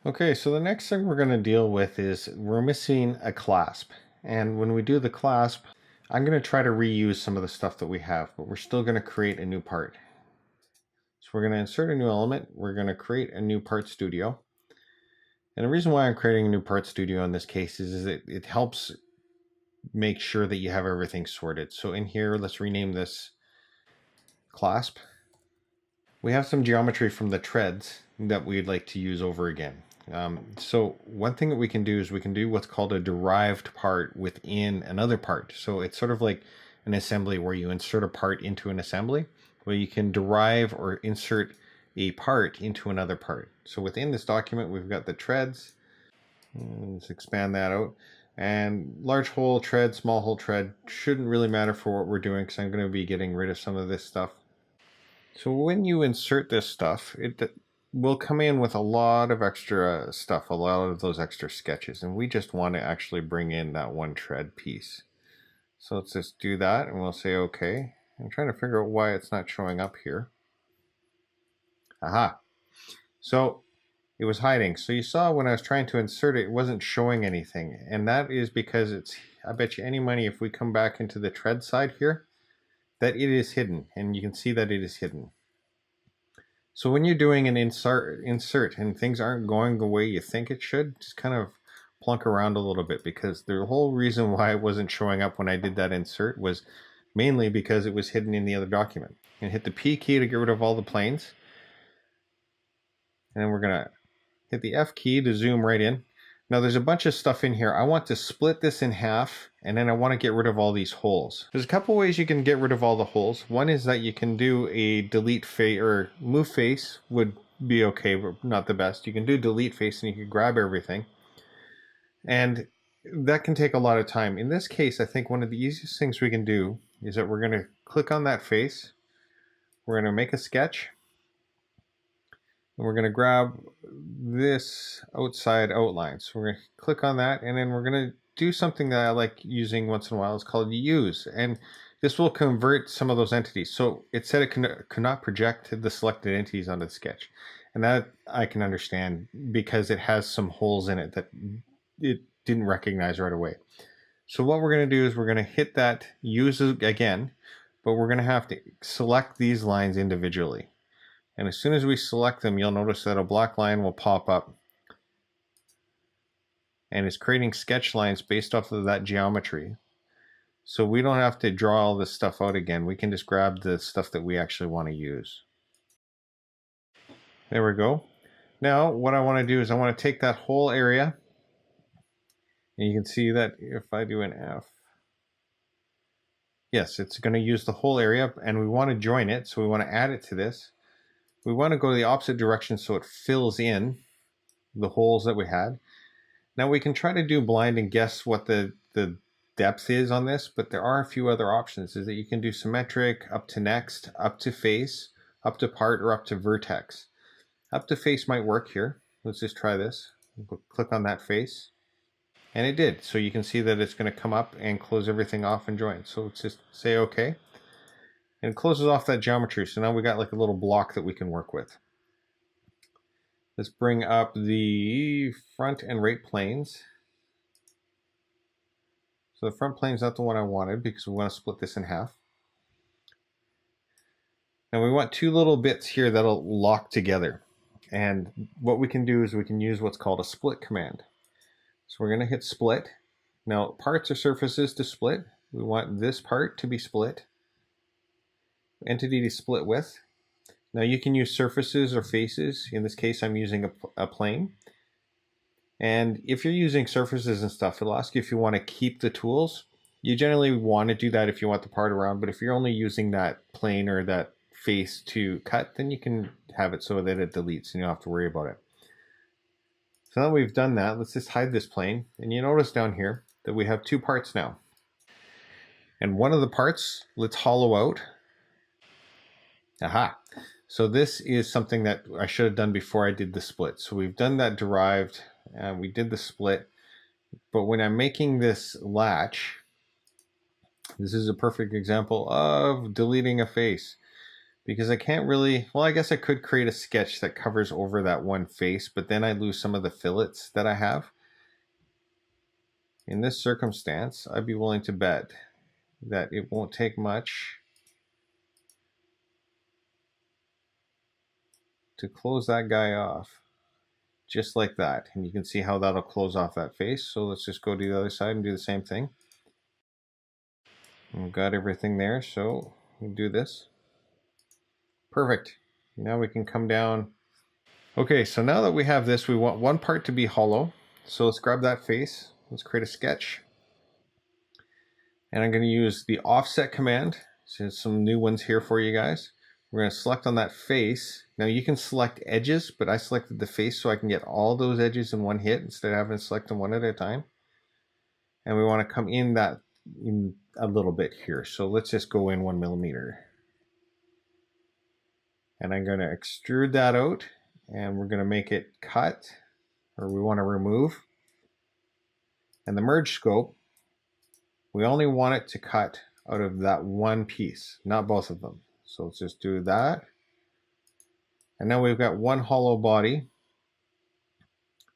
Okay, so the next thing we're going to deal with is we're missing a clasp. And when we do the clasp, I'm going to try to reuse some of the stuff that we have, but we're still going to create a new part. So we're going to insert a new element. We're going to create a new part studio. And the reason why I'm creating a new part studio in this case is it helps make sure that you have everything sorted. So in here, let's rename this clasp. We have some geometry from the treads that we'd like to use over again. So one thing that we can do is we can do what's called a derived part within another part. So it's sort of like an assembly where you insert a part into an assembly, where you can derive or insert a part into another part. So within this document, we've got the treads. Let's expand that out. And large hole tread, small hole tread shouldn't really matter for what we're doing because I'm going to be getting rid of some of this stuff. So when you insert this stuff, it will come in with a lot of extra stuff, a lot of those extra sketches, and we just want to actually bring in that one tread piece. So let's just do that, and we'll say okay. I'm trying to figure out why it's not showing up here. Aha. So it was hiding. So you saw when I was trying to insert it, it wasn't showing anything, and that is because it's, I bet you any money if we come back into the tread side here, that it is hidden, and you can see that it is hidden. So when you're doing an insert and things aren't going the way you think it should, just kind of plunk around a little bit, because the whole reason why it wasn't showing up when I did that insert was mainly because it was hidden in the other document. And hit the P key to get rid of all the planes. And then we're gonna hit the F key to zoom right in. Now there's a bunch of stuff in here. I want to split this in half, and then I want to get rid of all these holes. There's a couple ways you can get rid of all the holes. One is that you can do a delete face, or move face would be okay, but not the best. You can do delete face and you can grab everything. And that can take a lot of time. In this case, I think one of the easiest things we can do is that we're going to click on that face. We're going to make a sketch. And we're going to grab this outside outline. So we're going to click on that, and then we're going to do something that I like using once in a while. It's called use, and this will convert some of those entities. So it said it cannot project the selected entities onto the sketch, and that I can understand because it has some holes in it that it didn't recognize right away. So what we're going to do is we're going to hit that use again, but we're going to have to select these lines individually. And as soon as we select them, you'll notice that a black line will pop up. And it's creating sketch lines based off of that geometry. So we don't have to draw all this stuff out again. We can just grab the stuff that we actually want to use. There we go. Now what I want to do is I want to take that whole area. And you can see that if I do an F, yes, it's going to use the whole area, and we want to join it. So we want to add it to this. We want to go the opposite direction so it fills in the holes that we had. Now we can try to do blind and guess what the depth is on this, but there are a few other options. Is that you can do symmetric, up to next, up to face, up to part, or up to vertex. Up to face might work here. Let's just try this. We'll click on that face. And it did. So you can see that it's going to come up and close everything off and join. So let's just say okay. And it closes off that geometry. So now we got like a little block that we can work with. Let's bring up the front and right planes. So the front plane is not the one I wanted because we want to split this in half. And we want two little bits here that'll lock together. And what we can do is we can use what's called a split command. So we're going to hit split. Now parts are surfaces to split. We want this part to be split. Entity to split with. Now you can use surfaces or faces. In this case, I'm using a plane. And if you're using surfaces and stuff, it'll ask you if you want to keep the tools. You generally want to do that if you want the part around, but if you're only using that plane or that face to cut, then you can have it so that it deletes and you don't have to worry about it. So now we've done that, let's just hide this plane. And you notice down here that we have two parts now. And one of the parts, let's hollow out. Aha. So this is something that I should have done before I did the split. So we've done that derived, and we did the split. But when I'm making this latch, this is a perfect example of deleting a face. because I can't really, well, I guess I could create a sketch that covers over that one face, but then I lose some of the fillets that I have. In this circumstance, I'd be willing to bet that it won't take much to close that guy off, just like that. And you can see how that'll close off that face. So let's just go to the other side and do the same thing. We've got everything there, so we do this. Perfect. Now we can come down. Okay, so now that we have this, we want one part to be hollow. So let's grab that face. Let's create a sketch. And I'm going to use the offset command. So some new ones here for you guys. We're going to select on that face. Now you can select edges, but I selected the face so I can get all those edges in one hit instead of having to select them one at a time. And we want to come in that in a little bit here. So let's just go in 1 millimeter. And I'm going to extrude that out, and we're going to make it cut, or we want to remove. And the merge scope, we only want it to cut out of that one piece, not both of them. So let's just do that. And now we've got one hollow body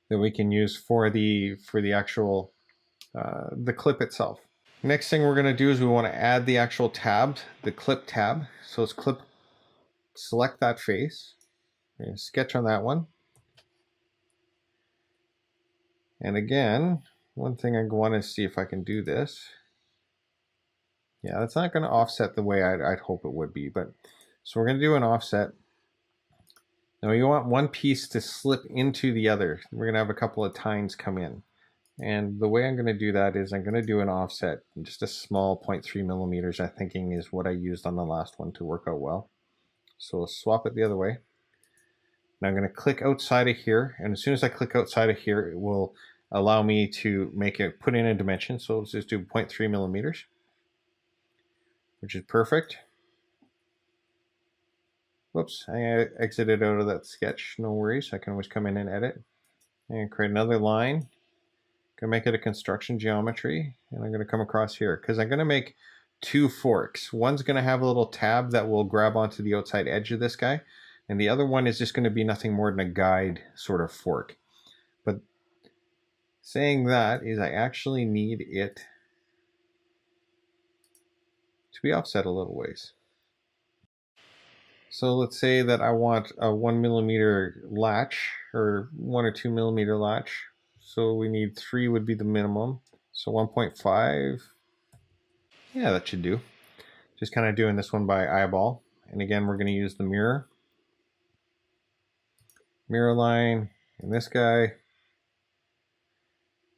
that we can use for the actual the clip itself. Next thing we're going to do is we want to add the actual tab, the clip tab. So let's select that face. We're going to sketch on that one. And again, one thing I want to see if I can do this. Yeah, that's not going to offset the way I'd hope it would be, but so we're going to do an offset. Now you want one piece to slip into the other. We're going to have a couple of tines come in. And the way I'm going to do that is I'm going to do an offset, just a small 0.3 millimeters, I'm thinking is what I used on the last one to work out well. So let's swap it the other way. Now I'm going to click outside of here, and as soon as I click outside of here, it will allow me to put in a dimension. So let's just do 0.3 millimeters, which is perfect. Whoops, I exited out of that sketch. No worries, I can always come in and edit. And create another line. Gonna make it a construction geometry, and I'm gonna come across here because I'm gonna make two forks. One's gonna have a little tab that will grab onto the outside edge of this guy, and the other one is just gonna be nothing more than a guide sort of fork. But saying that is I actually need it to be offset a little ways. So let's say that I want a 1 millimeter latch, or 1 or 2 millimeter latch. So we need 3 would be the minimum. So 1.5, yeah, that should do. Just kind of doing this one by eyeball. And again, we're going to use the mirror line and this guy.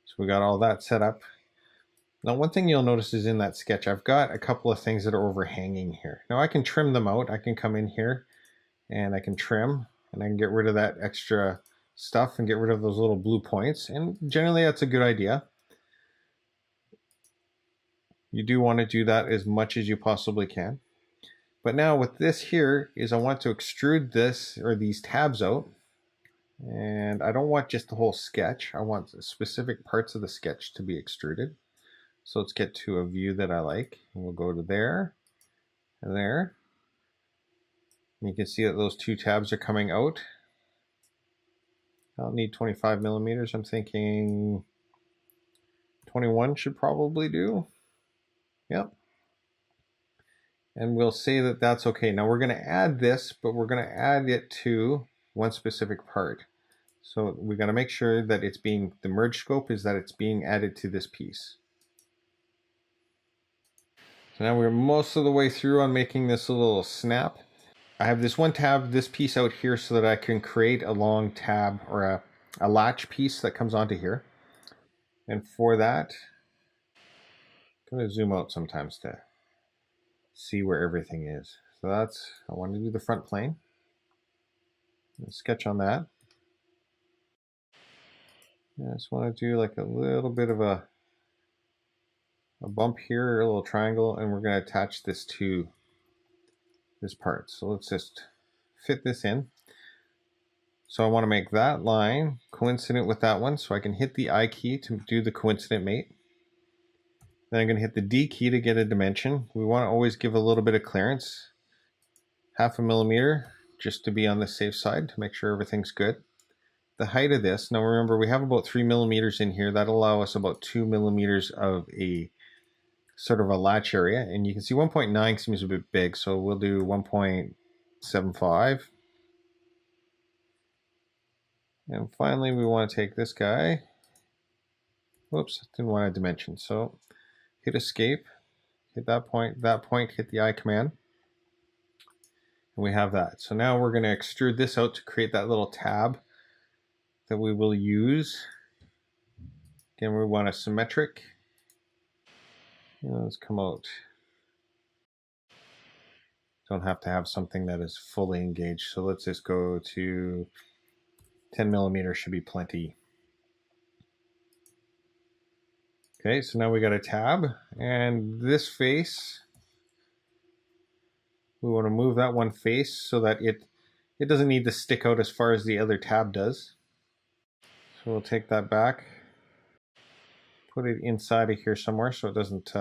So we got all that set up. Now, one thing you'll notice is in that sketch, I've got a couple of things that are overhanging here. Now I can trim them out. I can come in here and I can trim, and I can get rid of that extra stuff and get rid of those little blue points. And generally that's a good idea. You do want to do that as much as you possibly can. But now with this here is I want to extrude this, or these tabs out. And I don't want just the whole sketch. I want specific parts of the sketch to be extruded. So let's get to a view that I like. And we'll go to there and there. And you can see that those two tabs are coming out. I'll need 25 millimeters. I'm thinking 21 should probably do. Yep. And we'll say that that's okay. Now we're going to add this, but we're going to add it to one specific part. So we got to make sure that it's being, the merge scope is that it's being added to this piece. So now we're most of the way through on making this little snap. I have this one tab, this piece out here, so that I can create a long tab, or a latch piece that comes onto here. And for that, I'm going to zoom out sometimes to see where everything is. So that's, I want to do the front plane. Sketch on that. I just want to do like a little bit of a bump here, a little triangle, and we're going to attach this to this part. So let's just fit this in. So I want to make that line coincident with that one, so I can hit the I key to do the coincident mate. Then I'm going to hit the D key to get a dimension. We want to always give a little bit of clearance. 1/2 millimeter just to be on the safe side to make sure everything's good. The height of this, now remember we have about 3 millimeters in here. That'll allow us about 2 millimeters of a sort of a latch area, and you can see 1.9 seems a bit big, so we'll do 1.75. And finally we want to take this guy, whoops, didn't want a dimension, so hit escape, hit that point, hit the I command, and we have that. So now we're going to extrude this out to create that little tab that we will use. Again, we want a symmetric. Let's come out. Don't have to have something that is fully engaged. So let's just go to 10 millimeters should be plenty. Okay, so now we got a tab, and this face, we want to move that one face so that it doesn't need to stick out as far as the other tab does. So we'll take that back, put it inside of here somewhere so it doesn't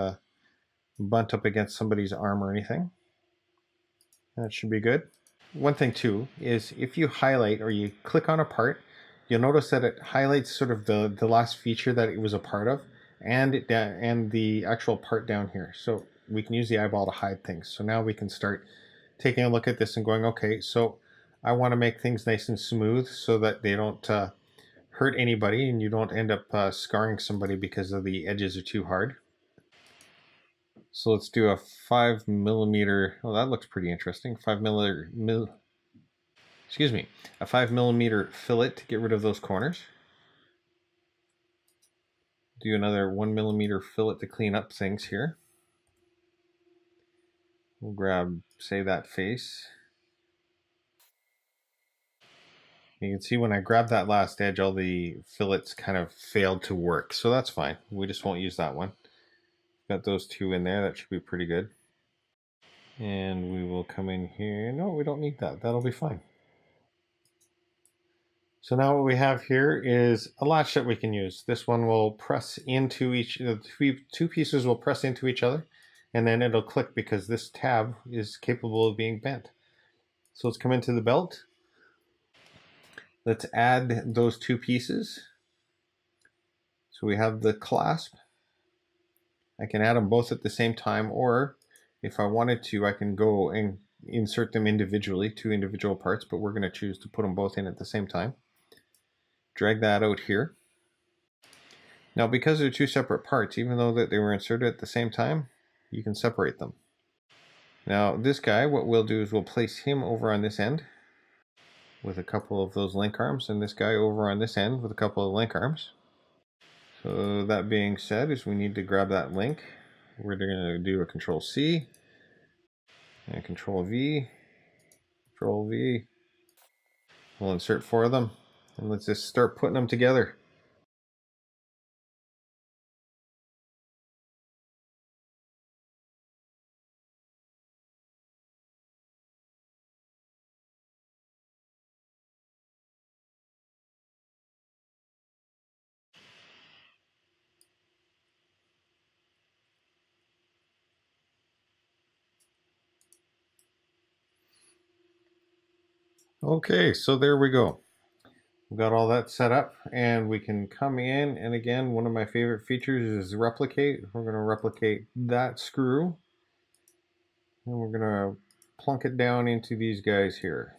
bunt up against somebody's arm or anything. That should be good. One thing too is if you highlight or you click on a part, you'll notice that it highlights sort of the last feature that it was a part of, and the actual part down here. So we can use the eyeball to hide things. So now we can start taking a look at this and going, okay, so I want to make things nice and smooth so that they don't hurt anybody and you don't end up scarring somebody because of the edges are too hard. So let's do a 5 millimeter. Oh, that looks pretty interesting. A 5 millimeter fillet to get rid of those corners. Do another 1 millimeter fillet to clean up things here. We'll grab, say, that face. You can see when I grab that last edge, all the fillets kind of failed to work. So that's fine. We just won't use that one. Got those two in there. That should be pretty good. And we will come in here. No, we don't need that. That'll be fine. So now what we have here is a latch that we can use. This one will press into each, two pieces will press into each other, and then it'll click because this tab is capable of being bent. So let's come into the belt. Let's add those two pieces. So we have the clasp. I can add them both at the same time, or if I wanted to, I can go and insert them individually, two individual parts, but we're going to choose to put them both in at the same time. Drag that out here. Now, because they're two separate parts, even though that they were inserted at the same time, you can separate them. Now, this guy, what we'll do is we'll place him over on this end with a couple of those link arms, and this guy over on this end with a couple of link arms. So that being said, is we need to grab that link. We're going to do a Control C and Control V, Control V. We'll insert 4 of them, and let's just start putting them together. Okay, so there we go. We've got all that set up, and we can come in, and again, one of my favorite features is replicate. We're going to replicate that screw, and we're going to plunk it down into these guys here.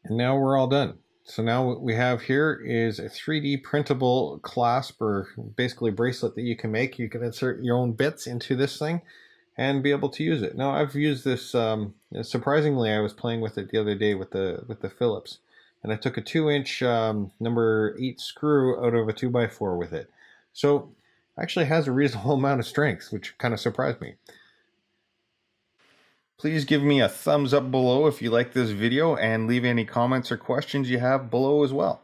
And now we're all done. So now what we have here is a 3D printable clasp, or basically bracelet that you can make. You can insert your own bits into this thing and be able to use it. Now I've used this, surprisingly I was playing with it the other day with the Phillips, and I took a 2-inch number 8 screw out of a 2x4 with it. So actually has a reasonable amount of strength, which kind of surprised me. Please give me a thumbs up below if you like this video, and leave any comments or questions you have below as well.